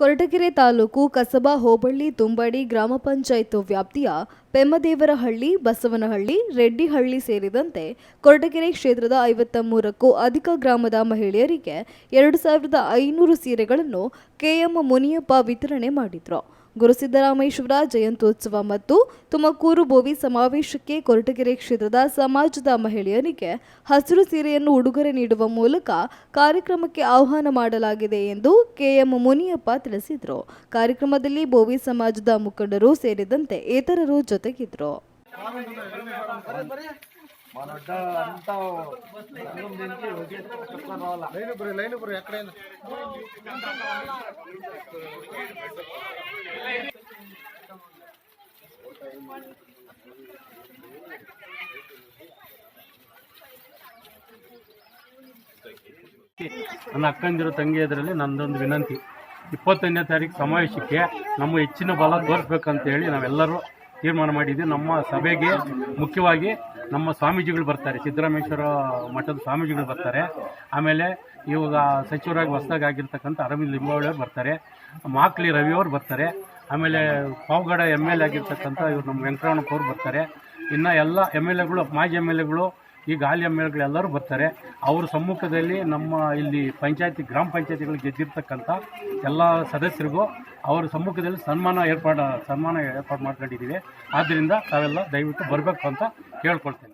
ಕೊರಟಗೆರೆ ತಾಲೂಕು ಕಸಬಾ ಹೋಬಳಿ ತುಂಬಡಿ ಗ್ರಾಮ ಪಂಚಾಯತ್ ವ್ಯಾಪ್ತಿಯ ಪೆಮ್ಮದೇವರಹಳ್ಳಿ, ಬಸವನಹಳ್ಳಿ, ರೆಡ್ಡಿಹಳ್ಳಿ ಸೇರಿದಂತೆ ಕೊರಟಗೆರೆ ಕ್ಷೇತ್ರದ 53ಕ್ಕೂ ಅಧಿಕ ಗ್ರಾಮದ ಮಹಿಳೆಯರಿಗೆ 2500 ಸೀರೆಗಳನ್ನು ಕೆಎಂ ಮುನಿಯಪ್ಪ ವಿತರಣೆ ಮಾಡಿದರು. ಗುರುಸಿದ್ದರಾಮೇಶ್ವರ ಜಯಂತ್ಯೋತ್ಸವ ಮತ್ತು ತುಮಕೂರು ಬೋವಿ ಸಮಾವೇಶಕ್ಕೆ ಕೊರಟಗೆರೆ ಕ್ಷೇತ್ರದ ಸಮಾಜದ ಮಹಿಳೆಯರಿಗೆ ಹಸಿರು ಸೀರೆಯನ್ನು ಉಡುಗೊರೆ ನೀಡುವ ಮೂಲಕ ಕಾರ್ಯಕ್ರಮಕ್ಕೆ ಆಹ್ವಾನ ಮಾಡಲಾಗಿದೆ ಎಂದು ಕೆಎಂ ಮುನಿಯಪ್ಪ ತಿಳಿಸಿದರು. ಕಾರ್ಯಕ್ರಮದಲ್ಲಿ ಬೋವಿ ಸಮಾಜದ ಮುಖಂಡರು ಸೇರಿದಂತೆ ಇತರರು ಜೊತೆಗಿದ್ದರು. ನನ್ನ ಅಕ್ಕಂದಿರು ತಂಗಿಯದರಲ್ಲಿ ನನ್ನದೊಂದು ವಿನಂತಿ, 25ನೇ ತಾರೀಕು ಸಮಾವೇಶಕ್ಕೆ ನಮ್ಮ ಹೆಚ್ಚಿನ ಬಲ ತೋರಿಸ್ಬೇಕಂತ ಹೇಳಿ ನಾವೆಲ್ಲರೂ ತೀರ್ಮಾನ ಮಾಡಿದ್ದೀವಿ. ನಮ್ಮ ಸಭೆಗೆ ಮುಖ್ಯವಾಗಿ ನಮ್ಮ ಸ್ವಾಮೀಜಿಗಳು ಬರ್ತಾರೆ, ಸಿದ್ದರಾಮೇಶ್ವರ ಮಠದ ಸ್ವಾಮೀಜಿಗಳು ಬರ್ತಾರೆ. ಆಮೇಲೆ ಇವಾಗ ಸಚಿವರಾಗಿ ಹೊಸದಾಗಿ ಆಗಿರ್ತಕ್ಕಂಥ ಅರವಿಂದ್ ಲಿಂಬಾವಳಿ ಬರ್ತಾರೆ, ಮಾಕ್ಲಿ ರವಿಯವರು ಬರ್ತಾರೆ. ಆಮೇಲೆ ಪಾವಗಡ MLA ಆಗಿರ್ತಕ್ಕಂಥ ಇವರು ನಮ್ಮ ವೆಂಕಟರಮಣಪ್ಪ ಅವರು ಬರ್ತಾರೆ. ಇನ್ನು ಎಲ್ಲ MLAಗಳು, ಮಾಜಿ MLAಗಳು, ಈಗ ಹಾಲಿ MLAಗಳೆಲ್ಲರೂ ಬರ್ತಾರೆ. ಅವ್ರ ಸಮ್ಮುಖದಲ್ಲಿ ನಮ್ಮ ಇಲ್ಲಿ ಗ್ರಾಮ ಪಂಚಾಯತಿಗಳು ಗೆದ್ದಿರ್ತಕ್ಕಂಥ ಎಲ್ಲ ಸದಸ್ಯರಿಗೂ ಅವರ ಸಮ್ಮುಖದಲ್ಲಿ ಸನ್ಮಾನ ಏರ್ಪಾಡು ಮಾಡ್ಕೊಂಡಿದ್ದೀವಿ. ಆದ್ದರಿಂದ ತಾವೆಲ್ಲ ದಯವಿಟ್ಟು ಬರಬೇಕು ಅಂತ ಕೇಳ್ಕೊಳ್ತೀನಿ.